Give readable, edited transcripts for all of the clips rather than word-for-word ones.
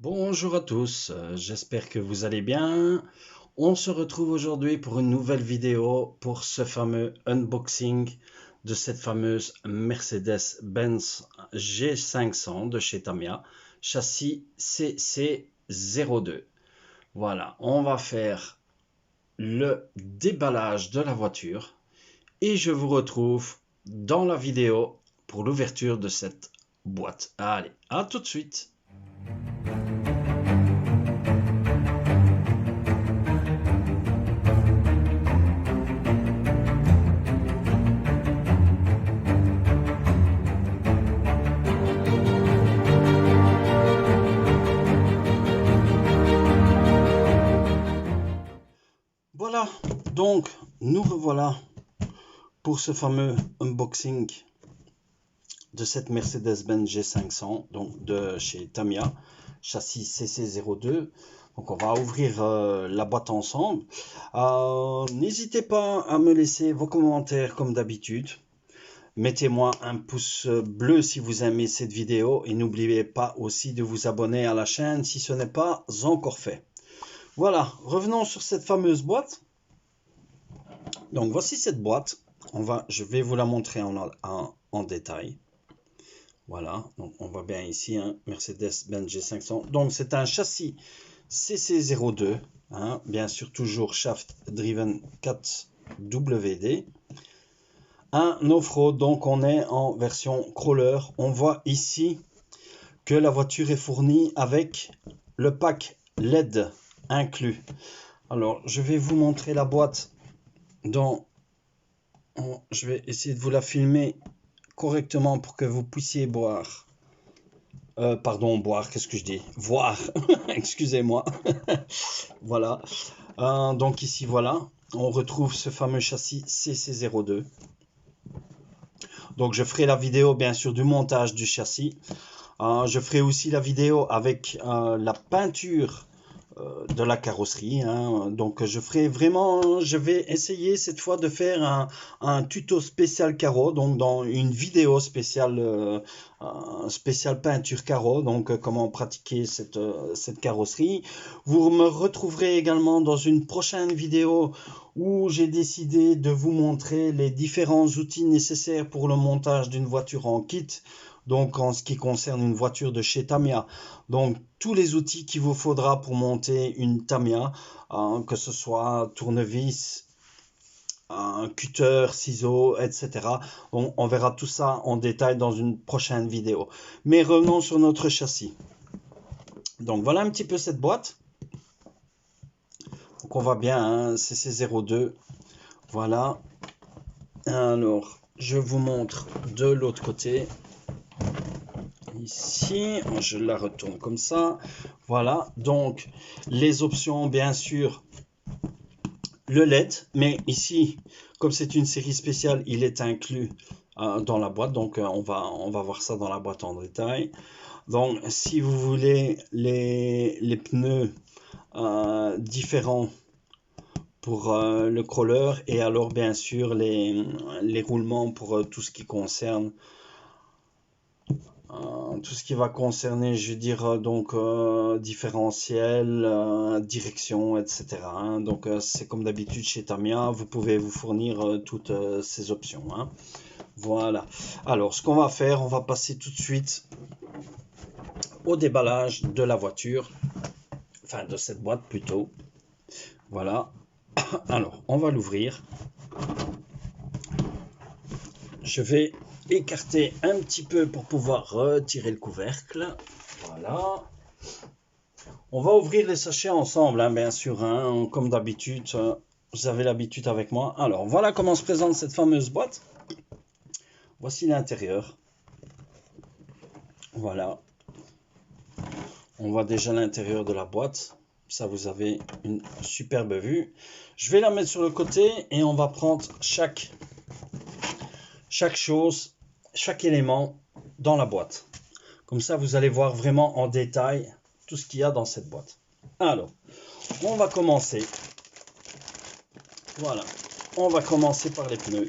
Bonjour à tous, j'espère que vous allez bien. On se retrouve aujourd'hui pour une nouvelle vidéo pour ce fameux unboxing de cette fameuse Mercedes-Benz G500 de chez Tamiya, châssis CC02. Voilà, on va faire le déballage de la voiture et je vous retrouve dans la vidéo pour l'ouverture de cette boîte. Allez, à tout de suite. Voilà, donc nous revoilà pour ce fameux unboxing de cette Mercedes-Benz G500, donc de chez Tamiya, châssis CC02. Donc on va ouvrir la boîte ensemble. N'hésitez pas à me laisser vos commentaires comme d'habitude. Mettez-moi un pouce bleu si vous aimez cette vidéo et n'oubliez pas aussi de vous abonner à la chaîne si ce n'est pas encore fait. Voilà, revenons sur cette fameuse boîte. Donc voici cette boîte. Je vais vous la montrer en détail. Voilà, donc on voit bien ici un Mercedes-Benz G500. Donc c'est un châssis CC02, bien sûr toujours shaft driven 4WD. Un off-road, donc on est en version crawler. On voit ici que la voiture est fournie avec le pack LED inclus. Alors je vais vous montrer la boîte je vais essayer de vous la filmer correctement pour que vous puissiez boire. Boire, qu'est-ce que je dis? Voir, excusez-moi. Voilà. Donc ici, voilà, on retrouve ce fameux châssis CC02. Donc je ferai la vidéo, bien sûr, du montage du châssis. Je ferai aussi la vidéo avec la peinture de la carrosserie, Donc je vais essayer cette fois de faire un tuto spécial carreau, donc dans une vidéo spéciale peinture carreau, donc comment pratiquer cette carrosserie. Vous me retrouverez également dans une prochaine vidéo où j'ai décidé de vous montrer les différents outils nécessaires pour le montage d'une voiture en kit. Donc en ce qui concerne une voiture de chez Tamiya, donc tous les outils qu'il vous faudra pour monter une Tamiya, que ce soit tournevis, un cutter, ciseaux, etc. On verra tout ça en détail dans une prochaine vidéo. Mais revenons sur notre châssis. Donc voilà un petit peu cette boîte. Donc on voit bien, CC02. Voilà. Alors, je vous montre de l'autre côté. Ici, je la retourne comme ça. Voilà, donc les options, bien sûr, le LED, mais ici, comme c'est une série spéciale, il est inclus dans la boîte. Donc, on va voir ça dans la boîte en détail. Donc, si vous voulez les pneus différents pour le crawler, et alors, bien sûr, les roulements pour tout ce qui concerne tout ce qui va concerner, je veux dire, différentiel, direction, etc. Donc, c'est comme d'habitude chez Tamiya, vous pouvez vous fournir toutes ces options. Voilà. Alors, ce qu'on va faire, on va passer tout de suite au déballage de la voiture, enfin de cette boîte plutôt. Voilà. Alors, on va l'ouvrir. Je vais écarter un petit peu pour pouvoir retirer le couvercle. Voilà. On va ouvrir les sachets ensemble, bien sûr, comme d'habitude. Vous avez l'habitude avec moi. Alors, voilà comment se présente cette fameuse boîte. Voici l'intérieur. Voilà. On voit déjà l'intérieur de la boîte. Ça, vous avez une superbe vue. Je vais la mettre sur le côté et on va prendre chaque chose, chaque élément dans la boîte. Comme ça, vous allez voir vraiment en détail tout ce qu'il y a dans cette boîte. Alors, on va commencer. Voilà, on va commencer par les pneus.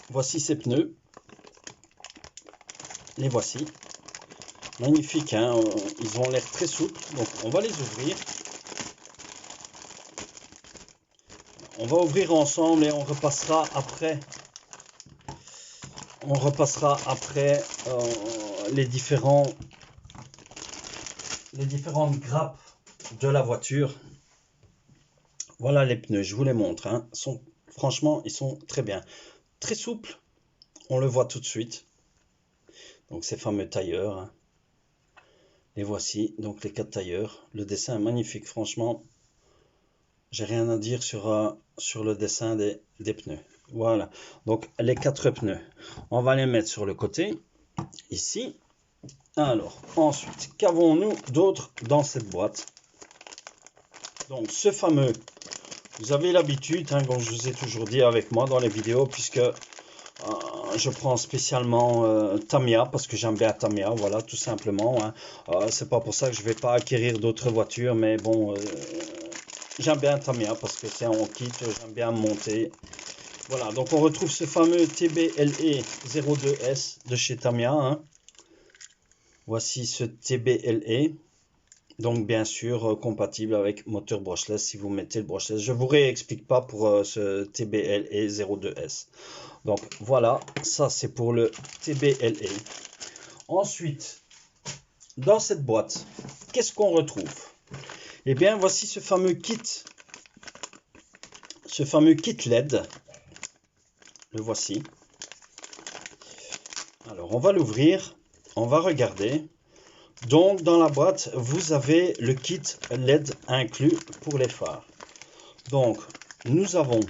Voici ces pneus. Les voici. Magnifique, hein, ils ont l'air très souples. Donc on va les ouvrir. On va ouvrir ensemble et on repassera après. On repassera après les différentes grappes de la voiture. Voilà les pneus, je vous les montre. Hein. Franchement, ils sont très bien. Très souples, on le voit tout de suite. Donc ces fameux tailleurs. Hein. Les voici, donc les 4 tailleurs. Le dessin est magnifique, franchement. J'ai rien à dire sur le dessin des pneus. Voilà, donc les 4 pneus. On va les mettre sur le côté, ici. Alors, ensuite, qu'avons-nous d'autre dans cette boîte? Donc, ce fameux, vous avez l'habitude, hein, comme je vous ai toujours dit avec moi dans les vidéos, puisque je prends spécialement Tamiya, parce que j'aime bien Tamiya, voilà, tout simplement. Hein. C'est pas pour ça que je vais pas acquérir d'autres voitures, mais bon, j'aime bien Tamiya, parce que c'est en kit, j'aime bien monter. Voilà, donc on retrouve ce fameux TBLE 02S de chez Tamiya. Hein. Voici ce TBLE. Donc bien sûr compatible avec moteur brushless si vous mettez le brushless. Je vous réexplique pas pour ce TBLE 02S. Donc voilà, ça c'est pour le TBLE. Ensuite, dans cette boîte, qu'est-ce qu'on retrouve? Eh bien voici ce fameux kit LED. Le voici. Alors on va l'ouvrir, on va regarder. Donc dans la boîte, vous avez le kit LED inclus pour les phares. Donc nous avons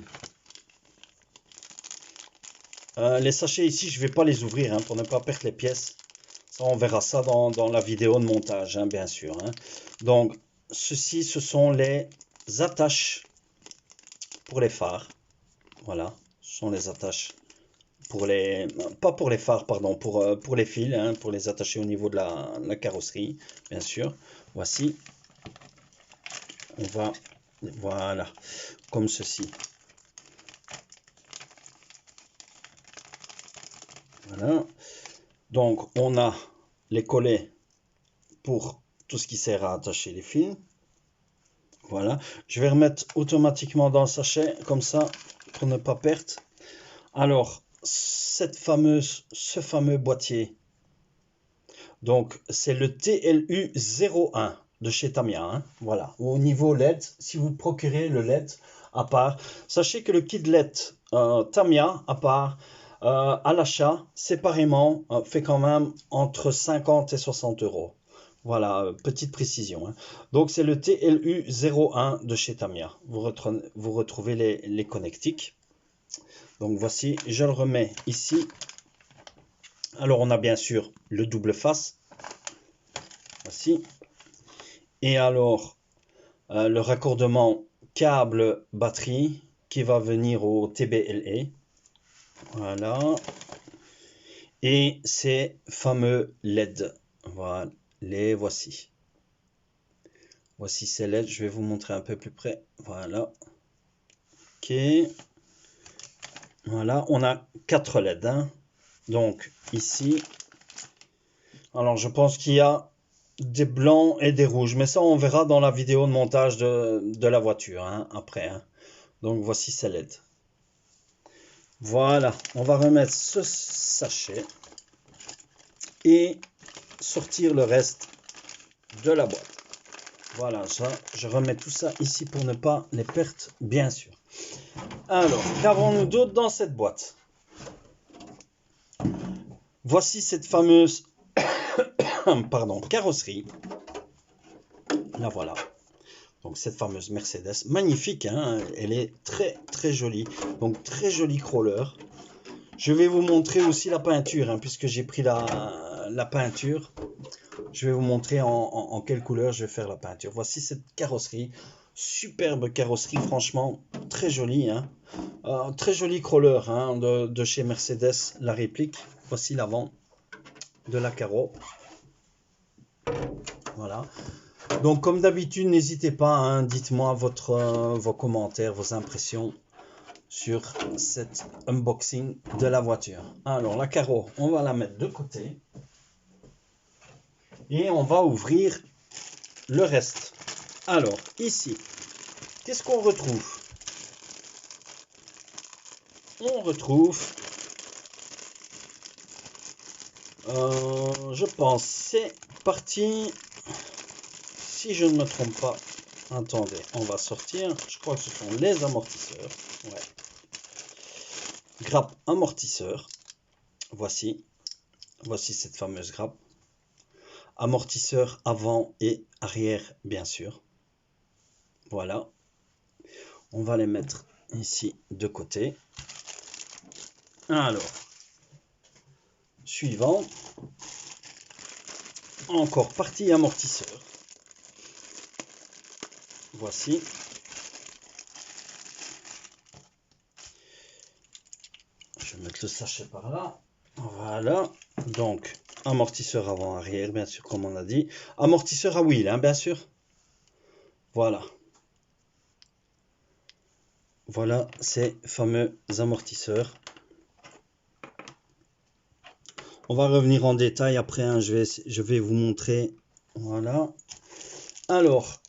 les sachets ici, je ne vais pas les ouvrir hein, pour ne pas perdre les pièces. Ça, on verra ça dans la vidéo de montage, hein, bien sûr. Hein. Donc ceci, ce sont les attaches pour les phares. Voilà, ce sont les attaches. Pas pour les phares, pardon, pour les fils, hein, pour les attacher au niveau de la carrosserie, bien sûr. Voici, on va, voilà, comme ceci. Voilà, donc on a les collets pour tout ce qui sert à attacher les fils. Voilà, je vais remettre automatiquement dans le sachet, comme ça, pour ne pas perdre. Alors, ce fameux boîtier, donc c'est le TLU 01 de chez Tamiya. Hein, voilà, au niveau LED, si vous procurez le LED à part, sachez que le kit LED Tamiya à part, à l'achat, séparément, fait quand même entre 50 et 60 euros. Voilà, petite précision. Hein. Donc c'est le TLU 01 de chez Tamiya. Vous retrouvez les connectiques. Donc voici, je le remets ici. Alors on a bien sûr le double face. Voici. Et alors le raccordement câble batterie qui va venir au TBLE. Voilà. Et ces fameux LED. Voilà, les voici. Voici ces LED. Je vais vous montrer un peu plus près. Voilà. Ok. Voilà, on a 4 LED. Hein. Donc ici, alors je pense qu'il y a des blancs et des rouges, mais ça on verra dans la vidéo de montage de la voiture hein, après. Hein. Donc voici ces LED. Voilà, on va remettre ce sachet et sortir le reste de la boîte. Voilà, ça, je remets tout ça ici pour ne pas les perdre, bien sûr. Alors, qu'avons-nous d'autre dans cette boîte? Voici cette fameuse pardon, carrosserie. La voilà. Donc cette fameuse Mercedes, magnifique, hein, elle est très très jolie. Donc très joli crawler. Je vais vous montrer aussi la peinture, hein, puisque j'ai pris la peinture. Je vais vous montrer en quelle couleur je vais faire la peinture. Voici cette carrosserie. Superbe carrosserie, franchement, très jolie. Hein. Très joli crawler hein, de chez Mercedes, la réplique. Voici l'avant de la carreau. Voilà. Donc comme d'habitude, n'hésitez pas, hein, dites-moi vos commentaires, vos impressions sur cet unboxing de la voiture. Alors la carreau, on va la mettre de côté. et on va ouvrir le reste. Alors, ici, qu'est-ce qu'on retrouve? On retrouve, je pense, c'est parti, si je ne me trompe pas, attendez, on va sortir, je crois que ce sont les amortisseurs, ouais. Grappe amortisseur, voici cette fameuse grappe, amortisseur avant et arrière bien sûr, voilà, on va les mettre ici de côté. Alors, suivant, encore partie amortisseur, voici, je vais mettre le sachet par là, voilà, donc amortisseur avant arrière bien sûr comme on a dit, amortisseur à wheel hein, bien sûr, voilà ces fameux amortisseurs. On va revenir en détail après hein, je vais vous montrer, voilà. Alors,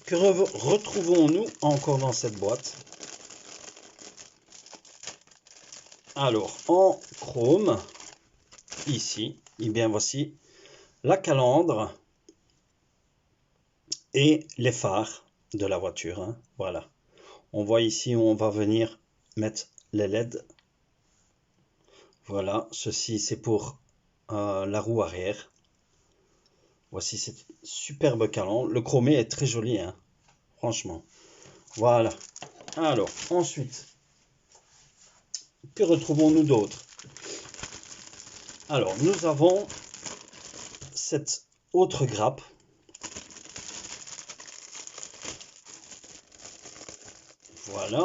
que retrouvons-nous encore dans cette boîte? Alors, en chrome, ici, et bien voici la calandre et les phares de la voiture. Hein, voilà. On voit ici où on va venir mettre les LED. Voilà, ceci c'est pour la roue arrière. Voici cette superbe calandre. Le chromé est très joli, hein, franchement. Voilà. Alors, ensuite, que retrouvons-nous d'autre? Alors, nous avons cette autre grappe. Voilà.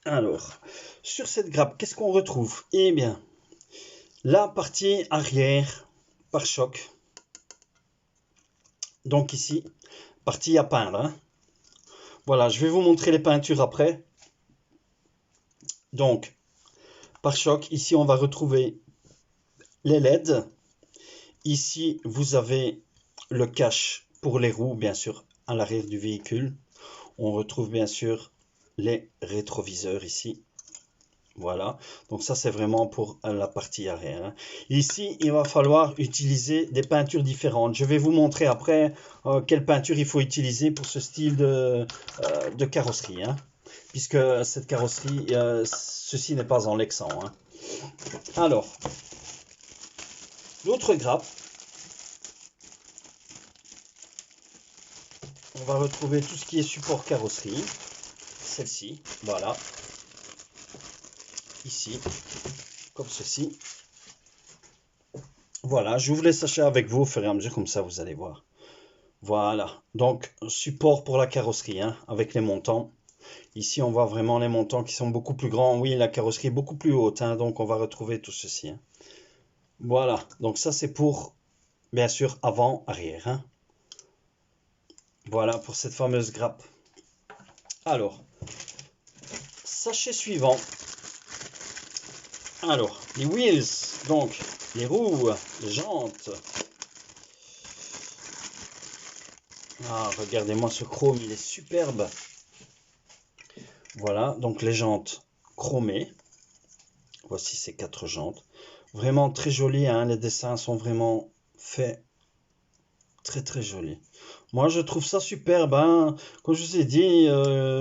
Alors, sur cette grappe, qu'est-ce qu'on retrouve? Eh bien, la partie arrière pare-choc. Donc ici, partie à peindre. Hein. Voilà, je vais vous montrer les peintures après. Donc, pare-choc, ici on va retrouver les LED. Ici, vous avez le cache pour les roues, bien sûr, à l'arrière du véhicule. On retrouve bien sûr les rétroviseurs ici. Voilà, donc ça c'est vraiment pour la partie arrière. Hein. Ici, il va falloir utiliser des peintures différentes. Je vais vous montrer après quelle peinture il faut utiliser pour ce style de carrosserie. Hein, puisque cette carrosserie, ceci n'est pas en Lexan. Hein. Alors, l'autre grappe, on va retrouver tout ce qui est support carrosserie. Celle-ci, voilà. Ici, comme ceci. Voilà, j'ouvre les sachets avec vous au fur et à mesure, comme ça vous allez voir. Voilà, donc support pour la carrosserie, hein, avec les montants. Ici, on voit vraiment les montants qui sont beaucoup plus grands. Oui, la carrosserie est beaucoup plus haute, hein, donc on va retrouver tout ceci. Hein. Voilà, donc ça c'est pour, bien sûr, avant, arrière. Hein. Voilà pour cette fameuse grappe. Alors, sachet suivant. Alors, les wheels, donc les roues, les jantes. Ah, regardez-moi ce chrome, il est superbe. Voilà, donc les jantes chromées. Voici ces 4 jantes. Vraiment très jolies, hein, les dessins sont vraiment faits très très jolis. Moi je trouve ça superbe, hein. Comme je vous ai dit,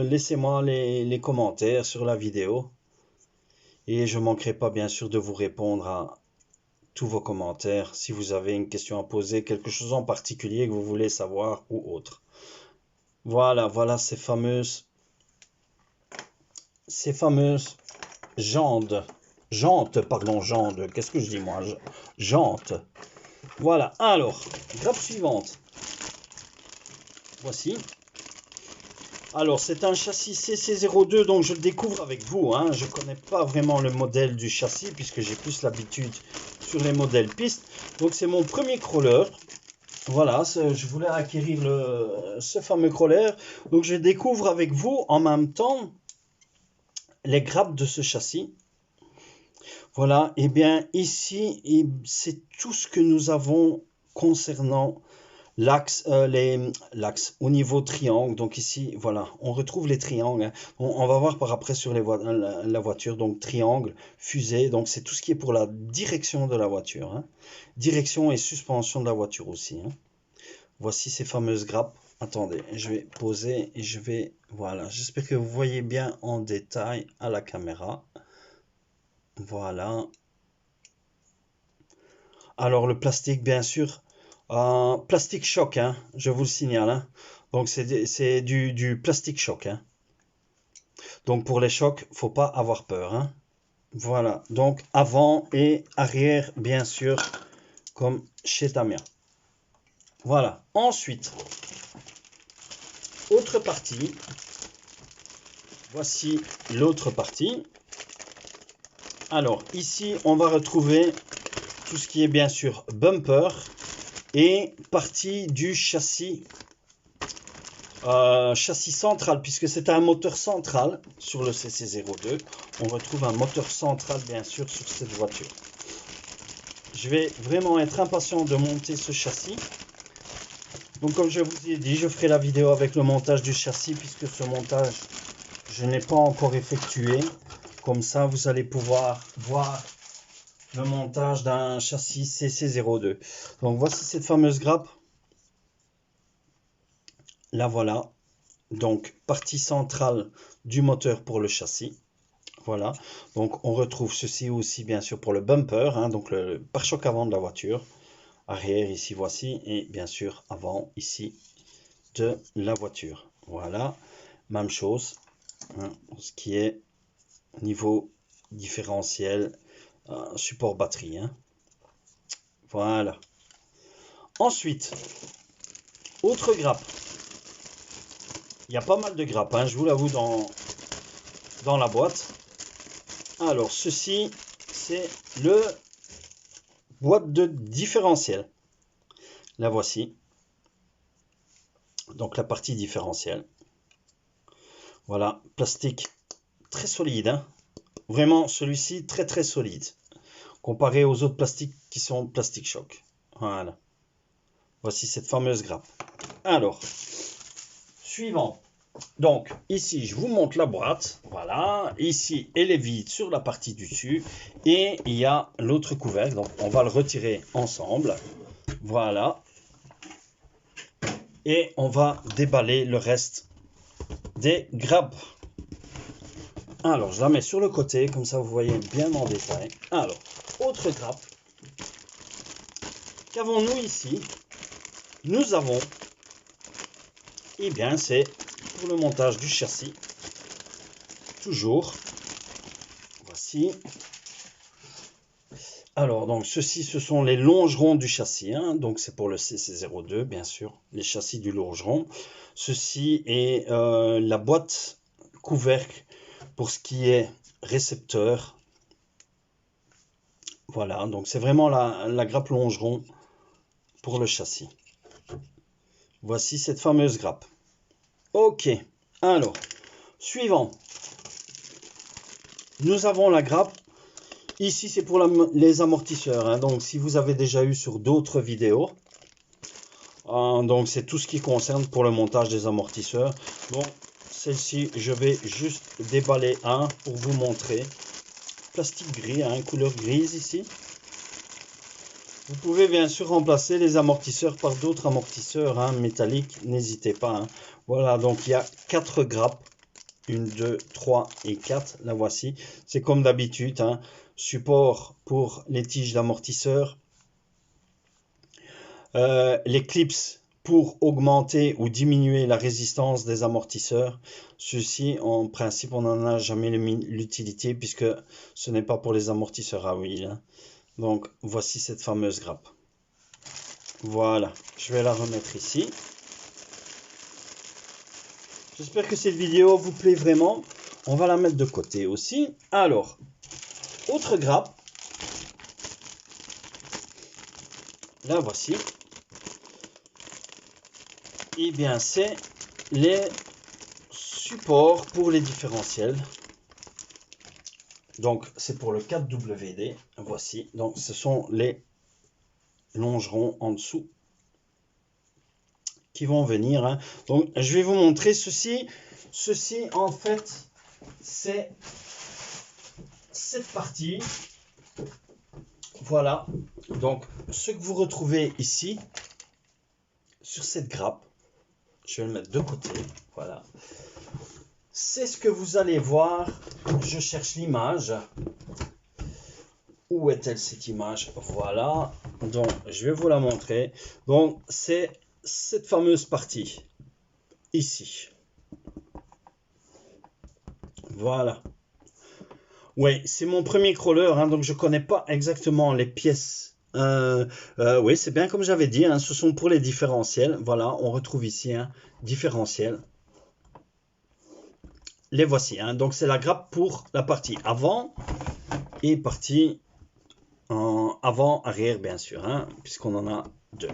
laissez-moi les commentaires sur la vidéo. Et je ne manquerai pas bien sûr de vous répondre à tous vos commentaires si vous avez une question à poser, quelque chose en particulier que vous voulez savoir ou autre. Voilà, voilà ces fameuses jantes, qu'est-ce que je dis moi? Jantes. Voilà, alors, grappe suivante. Voici. Alors, c'est un châssis CC02, donc je le découvre avec vous. Hein. Je ne connais pas vraiment le modèle du châssis, puisque j'ai plus l'habitude sur les modèles pistes. Donc, c'est mon premier crawler. Voilà, je voulais acquérir ce fameux crawler. Donc, je découvre avec vous en même temps les grappes de ce châssis. Voilà, et bien ici, c'est tout ce que nous avons concernant l'axe au niveau triangle. Donc ici, voilà, on retrouve les triangles, hein. On va voir par après sur la voiture. Donc triangle, fusée, donc c'est tout ce qui est pour la direction de la voiture, hein. Direction et suspension de la voiture aussi, hein. Voici ces fameuses grappes. Attendez, je vais poser et je vais... Voilà, j'espère que vous voyez bien en détail à la caméra. Voilà. Alors le plastique, bien sûr, plastique choc, hein, je vous le signale, hein. Donc c'est du plastique choc, hein. Donc pour les chocs, faut pas avoir peur, hein. Voilà, donc avant et arrière, bien sûr, comme chez Tamia. Voilà, ensuite, autre partie. Voici l'autre partie. Alors ici, on va retrouver tout ce qui est bien sûr bumper et partie du châssis. Châssis central, puisque c'est un moteur central sur le CC02. On retrouve un moteur central, bien sûr, sur cette voiture. Je vais vraiment être impatient de monter ce châssis. Donc, comme je vous ai dit, je ferai la vidéo avec le montage du châssis, puisque ce montage, je n'ai pas encore effectué. Comme ça, vous allez pouvoir voir le montage d'un châssis CC02. Donc, voici cette fameuse grappe. La voilà. Donc, partie centrale du moteur pour le châssis. Voilà. Donc, on retrouve ceci aussi, bien sûr, pour le bumper, hein, donc le pare-choc avant de la voiture. Arrière, ici, voici. Et bien sûr, avant, ici, de la voiture. Voilà. Même chose. Hein, ce qui est niveau différentiel, support batterie. Hein. Voilà. Ensuite, autre grappe. Il y a pas mal de grappes, hein, je vous l'avoue, dans la boîte. Alors, ceci, c'est le boîte de différentiel. La voici. Donc, la partie différentielle. Voilà, plastique très solide, hein. Vraiment, celui-ci, très très solide. Comparé aux autres plastiques qui sont plastique choc. Voilà. Voici cette fameuse grappe. Alors, suivant. Donc, ici, je vous montre la boîte. Voilà. Ici, elle est vide sur la partie du dessus. Et il y a l'autre couvercle. Donc, on va le retirer ensemble. Voilà. Et on va déballer le reste des grappes. Alors, je la mets sur le côté. Comme ça, vous voyez bien en détail. Alors, autre grappe. Qu'avons-nous ici? Nous avons... Eh bien, c'est pour le montage du châssis. Toujours. Voici. Alors, donc, ceci, ce sont les longerons du châssis, hein. Donc, c'est pour le CC02, bien sûr, les châssis du longeron. Ceci est la boîte couvercle pour ce qui est récepteur. Voilà, donc c'est vraiment la grappe longeron pour le châssis. Voici cette fameuse grappe. Ok, alors, suivant. Nous avons la grappe. Ici, c'est pour les amortisseurs, hein. Donc, si vous avez déjà eu sur d'autres vidéos, donc c'est tout ce qui concerne pour le montage des amortisseurs. Donc, celle-ci, je vais juste déballer un pour vous montrer. Plastique gris, hein, couleur grise ici. Vous pouvez bien sûr remplacer les amortisseurs par d'autres amortisseurs, hein, métalliques, n'hésitez pas, hein. Voilà, donc il y a 4 grappes. 1, 2, 3 et 4. La voici. C'est comme d'habitude, hein. Support pour les tiges d'amortisseur. Les clips pour augmenter ou diminuer la résistance des amortisseurs. Ceci, en principe, on n'en a jamais l'utilité puisque ce n'est pas pour les amortisseurs à huile, hein. Donc, voici cette fameuse grappe. Voilà, je vais la remettre ici. J'espère que cette vidéo vous plaît vraiment. On va la mettre de côté aussi. Alors, autre grappe. La voici. Eh bien, c'est les supports pour les différentiels. Donc, c'est pour le 4WD. Voici. Donc, ce sont les longerons en dessous qui vont venir. Hein. Donc, je vais vous montrer ceci. Ceci, en fait, c'est cette partie. Voilà. Donc, ce que vous retrouvez ici, sur cette grappe, je vais le mettre de côté. Voilà. C'est ce que vous allez voir. Je cherche l'image. Où est-elle cette image? Voilà. Donc, je vais vous la montrer. Donc, c'est cette fameuse partie. Ici. Voilà. Oui, c'est mon premier crawler, hein, donc je ne connais pas exactement les pièces. Oui, c'est bien comme j'avais dit, hein, ce sont pour les différentiels. Voilà, on retrouve ici un différentiel. Les voici. Hein, donc c'est la grappe pour la partie avant et partie avant, arrière, bien sûr, hein, puisqu'on en a deux.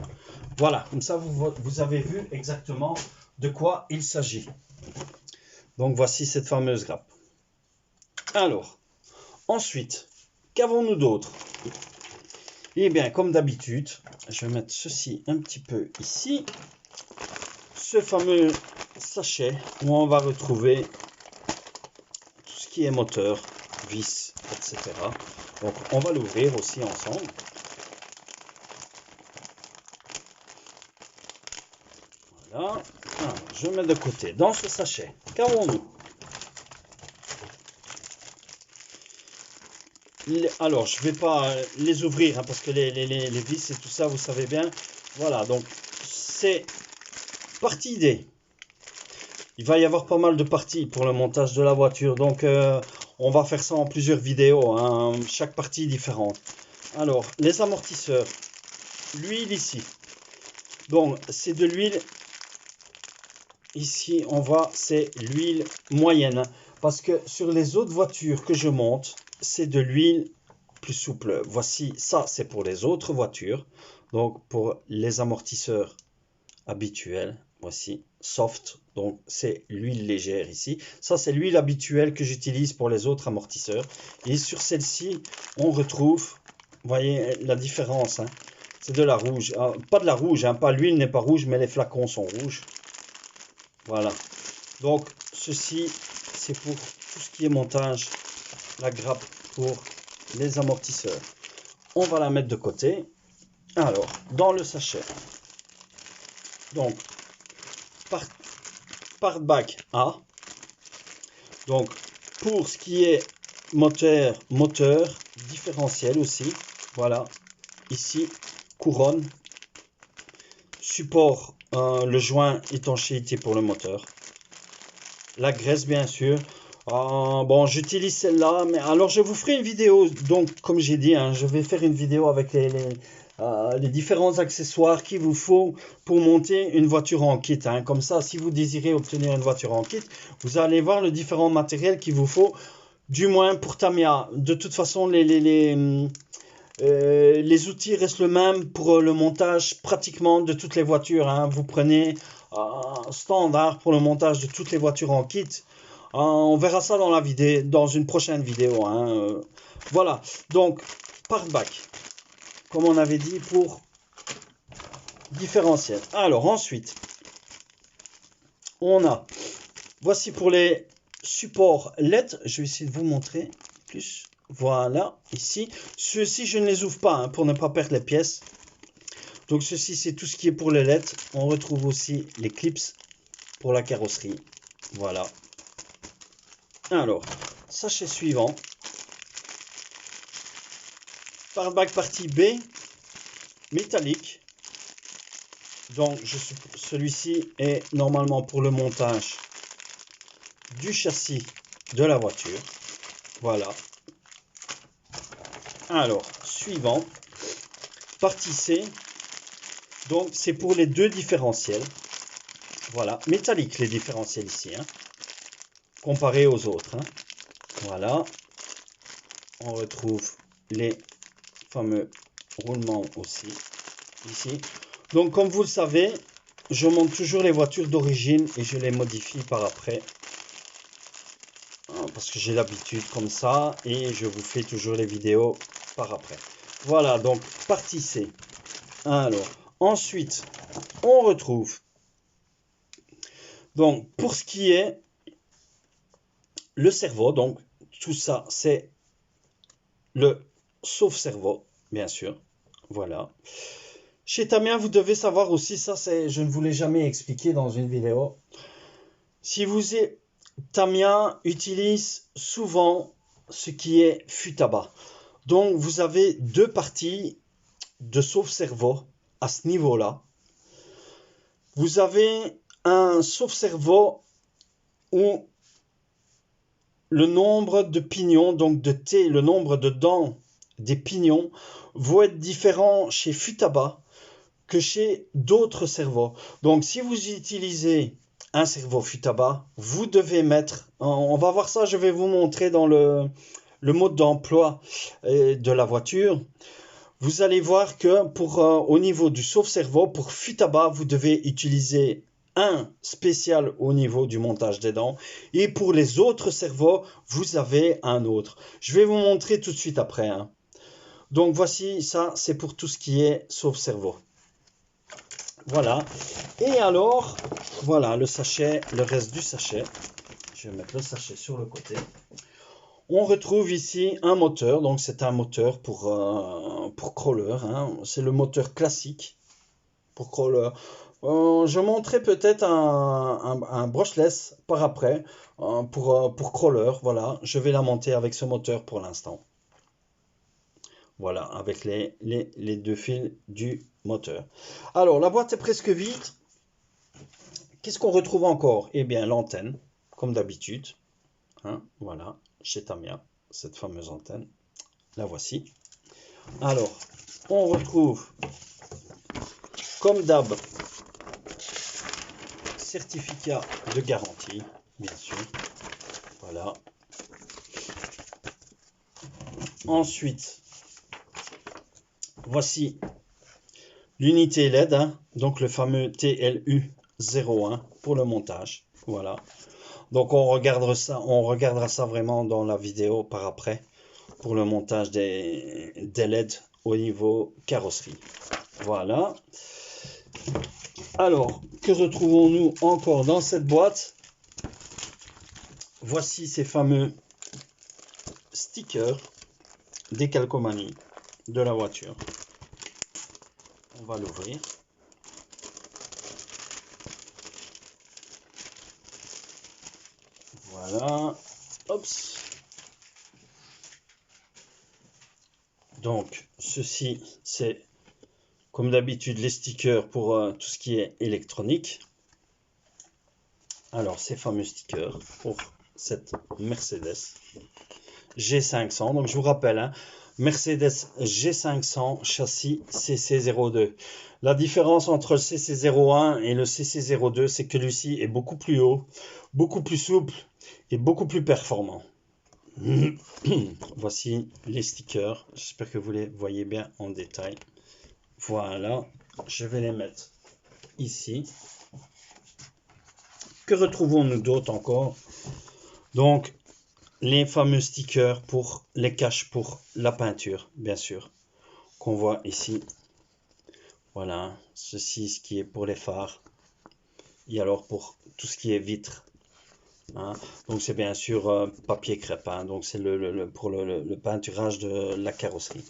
Voilà, comme ça vous avez vu exactement de quoi il s'agit. Donc voici cette fameuse grappe. Alors, ensuite, qu'avons-nous d'autre? Eh bien, comme d'habitude, je vais mettre ceci un petit peu ici. Ce fameux sachet où on va retrouver tout ce qui est moteur, vis, etc. Donc, on va l'ouvrir aussi ensemble. Voilà. Alors, je mets de côté. Dans ce sachet, qu'avons-nous? Alors, je ne vais pas les ouvrir hein, parce que les vis et tout ça, vous savez bien. Voilà, donc c'est partie D. Il va y avoir pas mal de parties pour le montage de la voiture. Donc, on va faire ça en plusieurs vidéos. Hein, chaque partie différente. Alors, les amortisseurs. L'huile ici. Donc, c'est de l'huile. Ici, on voit, c'est l'huile moyenne. Parce que sur les autres voitures que je monte, c'est de l'huile plus souple. Voici, ça c'est pour les autres voitures. Donc pour les amortisseurs habituels, voici, soft. Donc c'est l'huile légère ici. Ça c'est l'huile habituelle que j'utilise pour les autres amortisseurs. Et sur celle-ci, on retrouve, vous voyez la différence. Hein, c'est de la rouge. Ah, pas de la rouge, hein, pas l'huile n'est pas rouge, mais les flacons sont rouges. Voilà. Donc ceci, c'est pour tout ce qui est montage, la grappe pour les amortisseurs. On va la mettre de côté. Alors, dans le sachet, donc, part back A. Donc, pour ce qui est moteur, différentiel aussi. Voilà, ici, couronne, support, le joint étanchéité pour le moteur. La graisse, bien sûr. Bon, j'utilise celle-là, mais alors je vous ferai une vidéo. Donc, comme j'ai dit, hein, je vais faire une vidéo avec les différents accessoires qu'il vous faut pour monter une voiture en kit. Hein. Comme ça, si vous désirez obtenir une voiture en kit, vous allez voir le différent matériel qu'il vous faut, du moins pour Tamiya. De toute façon, les outils restent le même pour le montage pratiquement de toutes les voitures. Hein. Vous prenez standard pour le montage de toutes les voitures en kit. On verra ça dans une prochaine vidéo. Hein. Voilà, donc part back, comme on avait dit, pour différentiel. Alors ensuite, on a, voici pour les supports LED. Je vais essayer de vous montrer plus. Voilà, ici. Ceux-ci, je ne les ouvre pas hein, pour ne pas perdre les pièces. Donc ceci, c'est tout ce qui est pour les LED. On retrouve aussi les clips pour la carrosserie. Voilà. Alors, sachet suivant. Part back partie B, métallique. Donc, celui-ci est normalement pour le montage du châssis de la voiture. Voilà. Alors, suivant. Partie C. Donc, c'est pour les deux différentiels. Voilà, métallique les différentiels ici. Hein, comparé aux autres. Hein. Voilà. On retrouve les fameux roulements aussi ici. Donc comme vous le savez, je monte toujours les voitures d'origine et je les modifie par après. Parce parce que j'ai l'habitude comme ça et je vous fais toujours les vidéos par après. Voilà, donc partie C. Alors, ensuite, on retrouve, donc pour ce qui est le cerveau, donc tout ça c'est le sauve-cerveau, bien sûr. Voilà. Chez Tamiya, vous devez savoir aussi, ça c'est, je ne vous l'ai jamais expliqué dans une vidéo. Si vous êtes Tamiya utilise souvent ce qui est Futaba. Donc vous avez deux parties de sauve-cerveau à ce niveau-là. Vous avez un sauve-cerveau où le nombre de pignons, donc de T, le nombre de dents des pignons, vont être différents chez Futaba que chez d'autres cerveaux. Donc si vous utilisez un cerveau Futaba, vous devez mettre, on va voir ça, je vais vous montrer dans le mode d'emploi de la voiture. Vous allez voir que au niveau du sauve-cerveau, pour Futaba, vous devez utiliser un spécial au niveau du montage des dents. Et pour les autres cerveaux, vous avez un autre. Je vais vous montrer tout de suite après. Donc voici, ça c'est pour tout ce qui est sauve-cerveau. Voilà. Et alors, voilà le sachet, le reste du sachet. Je vais mettre le sachet sur le côté. On retrouve ici un moteur, donc c'est un moteur pour crawler, c'est le moteur classique pour crawler. Je montrerai peut-être un brushless par après pour crawler, voilà, je vais la monter avec ce moteur pour l'instant. Voilà, avec les deux fils du moteur. Alors, la boîte est presque vide. Qu'est-ce qu'on retrouve encore? Eh bien, l'antenne, comme d'habitude, voilà. Chez Tamiya, cette fameuse antenne, la voici. Alors, on retrouve, comme d'hab, certificat de garantie, bien sûr. Voilà. Ensuite, voici l'unité LED, donc le fameux TLU01 pour le montage. Voilà. Donc on regardera ça vraiment dans la vidéo par après pour le montage des LED au niveau carrosserie. Voilà. Alors, que retrouvons-nous encore dans cette boîte? Voici ces fameux stickers décalcomanie de la voiture. On va l'ouvrir. Voilà. Oups. Donc, ceci, c'est comme d'habitude les stickers pour tout ce qui est électronique. Alors, ces fameux stickers pour cette Mercedes G500. Donc, je vous rappelle, Mercedes G500 châssis CC02. La différence entre le CC01 et le CC02, c'est que celui-ci est beaucoup plus haut, beaucoup plus souple et beaucoup plus performant. Voici les stickers. J'espère que vous les voyez bien en détail. Voilà, je vais les mettre ici. Que retrouvons-nous d'autre encore? Donc, les fameux stickers pour les caches pour la peinture, bien sûr, qu'on voit ici. Voilà, ceci, ce qui est pour les phares. Et alors pour tout ce qui est vitre. Donc c'est bien sûr papier crêpe. Donc c'est pour le peinturage de la carrosserie.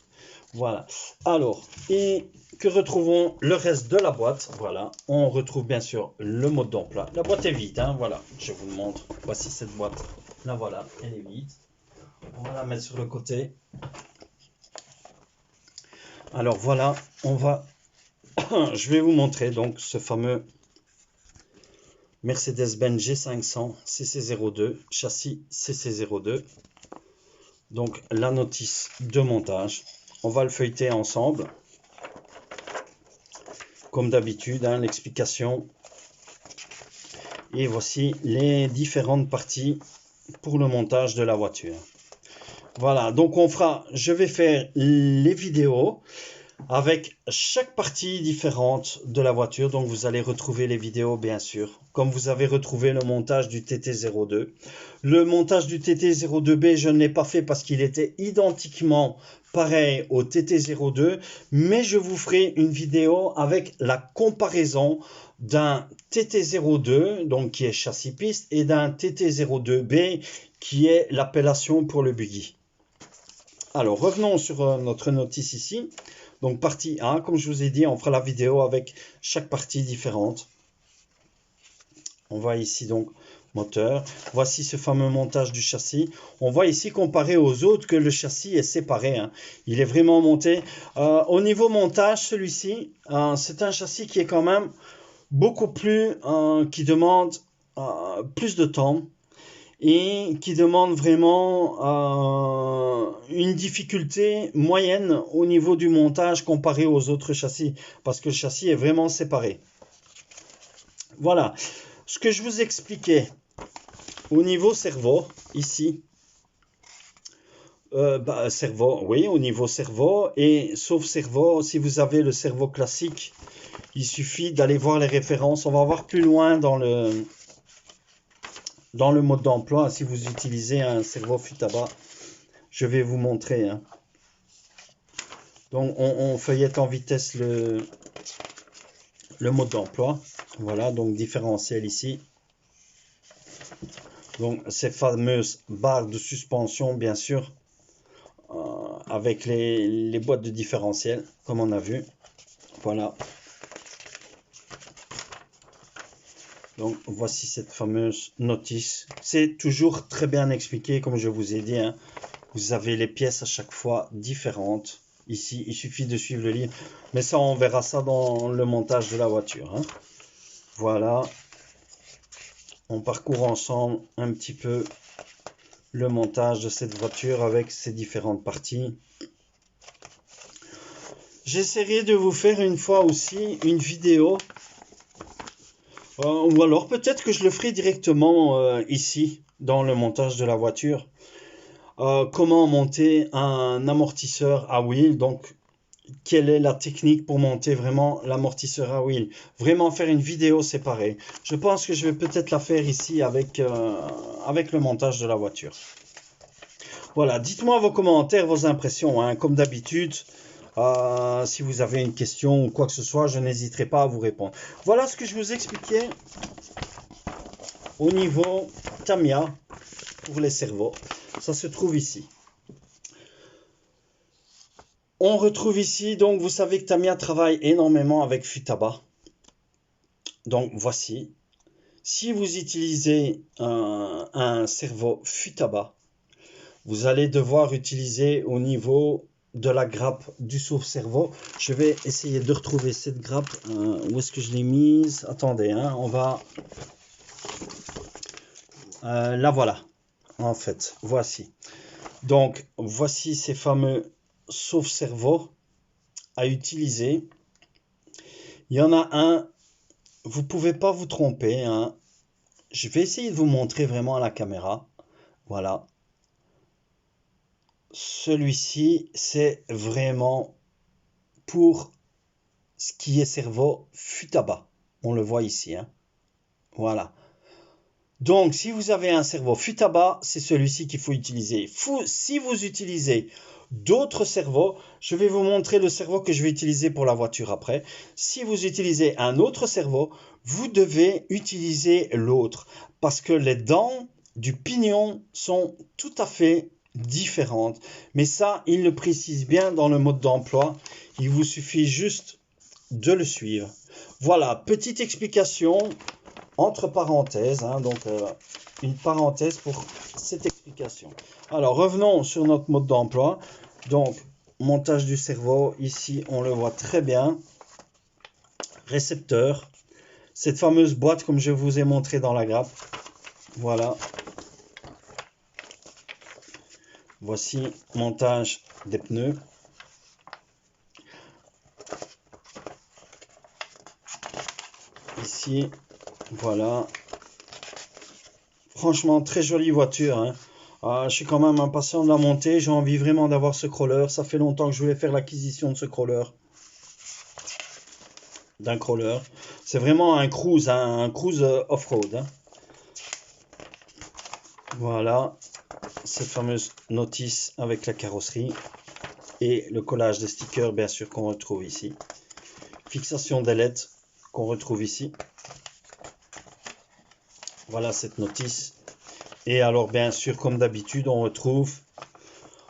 Voilà. Alors, et que retrouvons le reste de la boîte? Voilà, on retrouve bien sûr le mode d'emploi. La boîte est vide, voilà, je vous le montre. Voici cette boîte. Là, voilà, elle est vide. On va la mettre sur le côté. Alors voilà, je vais vous montrer donc ce fameux Mercedes-Benz G500 CC02, châssis CC02. Donc la notice de montage. On va le feuilleter ensemble. Comme d'habitude, l'explication. Et voici les différentes parties pour le montage de la voiture. Voilà, donc je vais faire les vidéos avec chaque partie différente de la voiture. Donc vous allez retrouver les vidéos bien sûr, comme vous avez retrouvé le montage du TT02. Le montage du TT02B, je ne l'ai pas fait parce qu'il était identiquement pareil au TT02, mais je vous ferai une vidéo avec la comparaison d'un TT02, donc qui est châssis piste, et d'un TT02B qui est l'appellation pour le buggy. Alors revenons sur notre notice ici. Donc partie 1, comme je vous ai dit, on fera la vidéo avec chaque partie différente. On voit ici donc moteur. Voici ce fameux montage du châssis. On voit ici comparé aux autres que le châssis est séparé, hein. Il est vraiment monté. Au niveau montage, celui-ci, c'est un châssis qui est quand même beaucoup plus, qui demande plus de temps et qui demande vraiment une difficulté moyenne au niveau du montage comparé aux autres châssis, parce que le châssis est vraiment séparé. Voilà, ce que je vous expliquais au niveau cerveau, ici, cerveau, oui, au niveau cerveau, et sauf cerveau, si vous avez le cerveau classique, il suffit d'aller voir les références. On va voir plus loin dans le mode d'emploi. Si vous utilisez un cerveau Futaba, je vais vous montrer, hein. Donc on feuillette en vitesse le mode d'emploi. Voilà, donc différentiel ici. Donc ces fameuses barres de suspension, bien sûr, avec les boîtes de différentiel, comme on a vu. Voilà. Donc voici cette fameuse notice. C'est toujours très bien expliqué, comme je vous ai dit, hein. Vous avez les pièces à chaque fois différentes. Ici, il suffit de suivre le livre. Mais ça, on verra ça dans le montage de la voiture, hein. Voilà. On parcourt ensemble un petit peu le montage de cette voiture avec ses différentes parties. J'essaierai de vous faire une fois aussi une vidéo. Ou alors peut-être que je le ferai directement ici, dans le montage de la voiture. Comment monter un amortisseur à wheel, donc quelle est la technique pour monter vraiment l'amortisseur à wheel. Vraiment faire une vidéo séparée. Je pense que je vais peut-être la faire ici avec le montage de la voiture. Voilà, dites-moi vos commentaires, vos impressions, hein, comme d'habitude. Si vous avez une question ou quoi que ce soit, je n'hésiterai pas à vous répondre. Voilà ce que je vous expliquais au niveau Tamiya pour les cerveaux. Ça se trouve ici. On retrouve ici, donc vous savez que Tamiya travaille énormément avec Futaba. Donc voici. Si vous utilisez un cerveau Futaba, vous allez devoir utiliser au niveau de la grappe du sauve-cerveau. Je vais essayer de retrouver cette grappe. Où est-ce que je l'ai mise? Attendez, hein, on va... la voilà, en fait. Voici. Donc, voici ces fameux sauve-cerveau à utiliser. Il y en a un, vous ne pouvez pas vous tromper, hein. Je vais essayer de vous montrer vraiment à la caméra. Voilà. Celui-ci, c'est vraiment pour ce qui est cerveau Futaba. On le voit ici, hein. Voilà. Donc, si vous avez un cerveau Futaba, c'est celui-ci qu'il faut utiliser. Si vous utilisez d'autres cerveaux, je vais vous montrer le cerveau que je vais utiliser pour la voiture après. Si vous utilisez un autre cerveau, vous devez utiliser l'autre parce que les dents du pignon sont tout à fait différentes. Mais ça, il le précise bien dans le mode d'emploi. Il vous suffit juste de le suivre. Voilà, petite explication entre parenthèses, hein, donc une parenthèse pour cette explication. Alors revenons sur notre mode d'emploi. Donc montage du cerveau, ici on le voit très bien. Récepteur, cette fameuse boîte comme je vous ai montré dans la grappe. Voilà. Voici montage des pneus. Ici, voilà. Franchement, très jolie voiture, hein. Je suis quand même impatient de la monter. J'ai envie vraiment d'avoir ce crawler. Ça fait longtemps que je voulais faire l'acquisition de ce crawler. D'un crawler. C'est vraiment un cruise, hein, un cruise off-road. Hein. Voilà. Cette fameuse notice avec la carrosserie. Et le collage des stickers, bien sûr, qu'on retrouve ici. Fixation d'ailettes qu'on retrouve ici. Voilà cette notice. Et alors, bien sûr, comme d'habitude, on retrouve...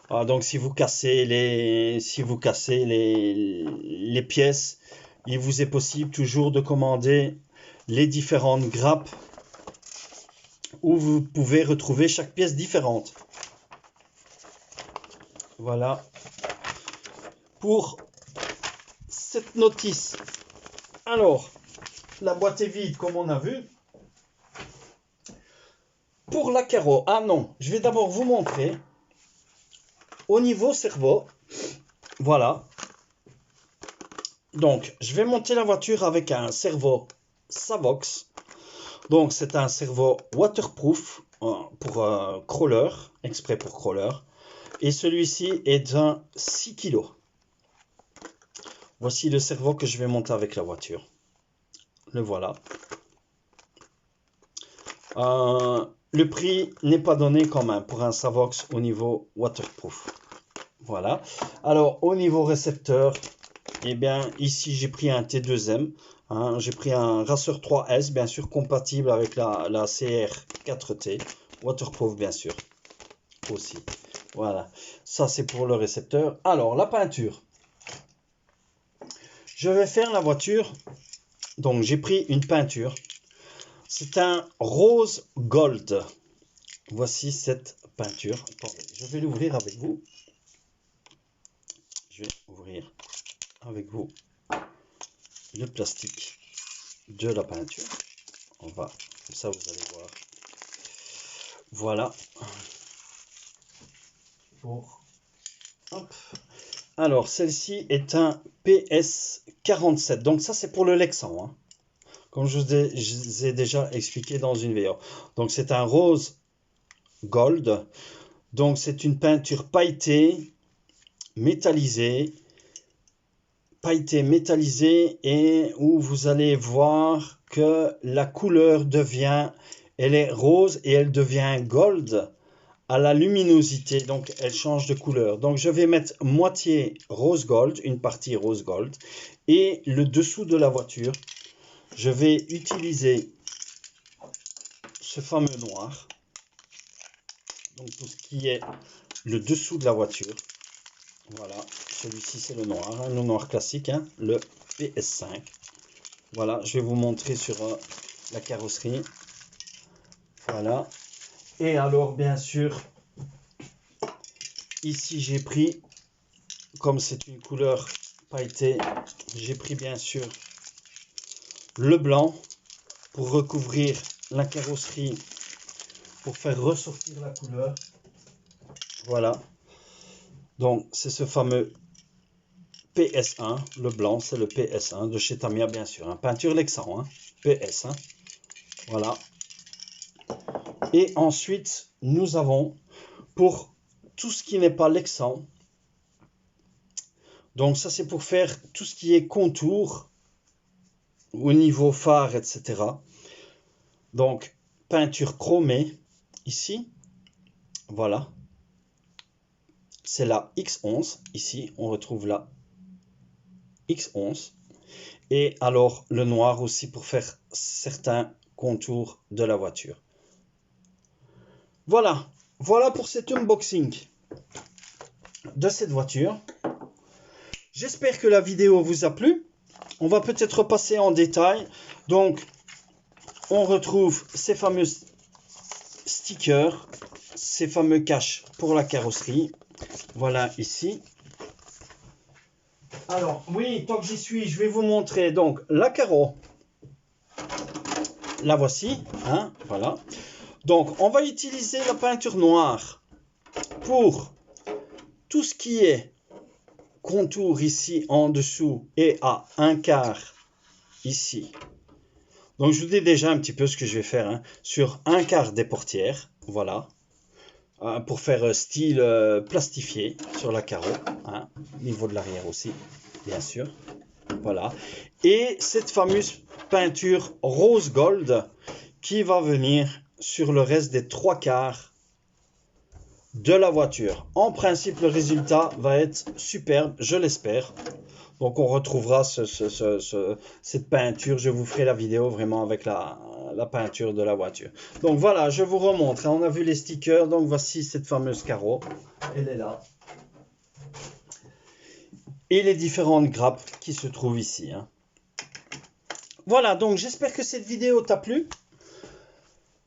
donc, si vous cassez les pièces, il vous est possible toujours de commander les différentes grappes où vous pouvez retrouver chaque pièce différente. Voilà. Pour cette notice. Alors, la boîte est vide comme on a vu. Pour la carreau, non, je vais d'abord vous montrer. Au niveau cerveau, voilà. Donc, je vais monter la voiture avec un servo Savox. Donc, c'est un servo waterproof pour crawler, exprès pour crawler. Et celui-ci est d'un 6 kg. Voici le servo que je vais monter avec la voiture. Le voilà. Le prix n'est pas donné quand même pour un Savox au niveau waterproof. Voilà. Alors, au niveau récepteur, eh bien, ici, j'ai pris un T2M. Hein, j'ai pris un Racer 3S, bien sûr, compatible avec la CR4T. Waterproof, bien sûr, aussi. Voilà. Ça, c'est pour le récepteur. Alors, la peinture. Je vais faire la voiture. Donc, j'ai pris une peinture. C'est un rose gold. Voici cette peinture. Attendez, je vais l'ouvrir avec vous. Je vais ouvrir avec vous le plastique de la peinture. On va, comme ça vous allez voir. Voilà. Hop. Alors, celle-ci est un PS47. Donc ça, c'est pour le Lexan. Hein. Comme je vous ai déjà expliqué dans une vidéo. Donc c'est un rose gold. Donc c'est une peinture pailletée, métallisée. Et où vous allez voir que la couleur elle est rose et elle devient gold à la luminosité, donc elle change de couleur. Donc je vais mettre moitié rose gold, une partie rose gold, et le dessous de la voiture, je vais utiliser ce fameux noir, donc tout ce qui est le dessous de la voiture. Voilà, celui-ci c'est le noir, hein, le noir classique, hein, le PS5. Voilà, je vais vous montrer sur la carrosserie. Voilà. Et alors, bien sûr, ici j'ai pris, comme c'est une couleur pailletée, j'ai pris bien sûr le blanc pour recouvrir la carrosserie, pour faire ressortir la couleur. Voilà. Donc, c'est ce fameux PS1, le blanc, c'est le PS1 de chez Tamiya, bien sûr. Hein. Peinture Lexan, hein. PS. Hein. Voilà. Et ensuite, nous avons, pour tout ce qui n'est pas Lexan, donc ça c'est pour faire tout ce qui est contour, au niveau phare, etc. Donc, peinture chromée, ici, voilà. C'est la X11, ici, on retrouve la X11. Et alors, le noir aussi pour faire certains contours de la voiture. Voilà, voilà pour cet unboxing de cette voiture. J'espère que la vidéo vous a plu. On va peut-être passer en détail. Donc, on retrouve ces fameux stickers, ces fameux caches pour la carrosserie. Voilà ici. Alors, oui, tant que j'y suis, je vais vous montrer donc la carreau. La voici, hein, voilà. Donc, on va utiliser la peinture noire pour tout ce qui est contour ici en dessous et à un quart ici. Donc, je vous dis déjà un petit peu ce que je vais faire hein, sur un quart des portières. Voilà. pour faire style plastifié sur la carreau, hein, niveau de l'arrière aussi, bien sûr. Voilà. Et cette fameuse peinture rose gold qui va venir sur le reste des 3/4 de la voiture. En principe, le résultat va être superbe, je l'espère. Donc on retrouvera cette peinture. Je vous ferai la vidéo vraiment avec la peinture de la voiture. Donc voilà, je vous remontre. On a vu les stickers. Donc voici cette fameuse carreau. Elle est là. Et les différentes grappes qui se trouvent ici, hein. Voilà, donc j'espère que cette vidéo t'a plu.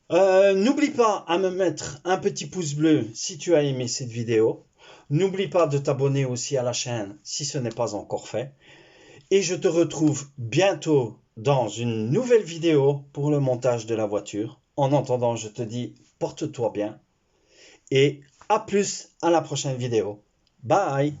N'oublie pas à me mettre un petit pouce bleu si tu as aimé cette vidéo. N'oublie pas de t'abonner aussi à la chaîne si ce n'est pas encore fait. Et je te retrouve bientôt dans une nouvelle vidéo pour le montage de la voiture. En attendant, je te dis porte-toi bien et à plus à la prochaine vidéo. Bye!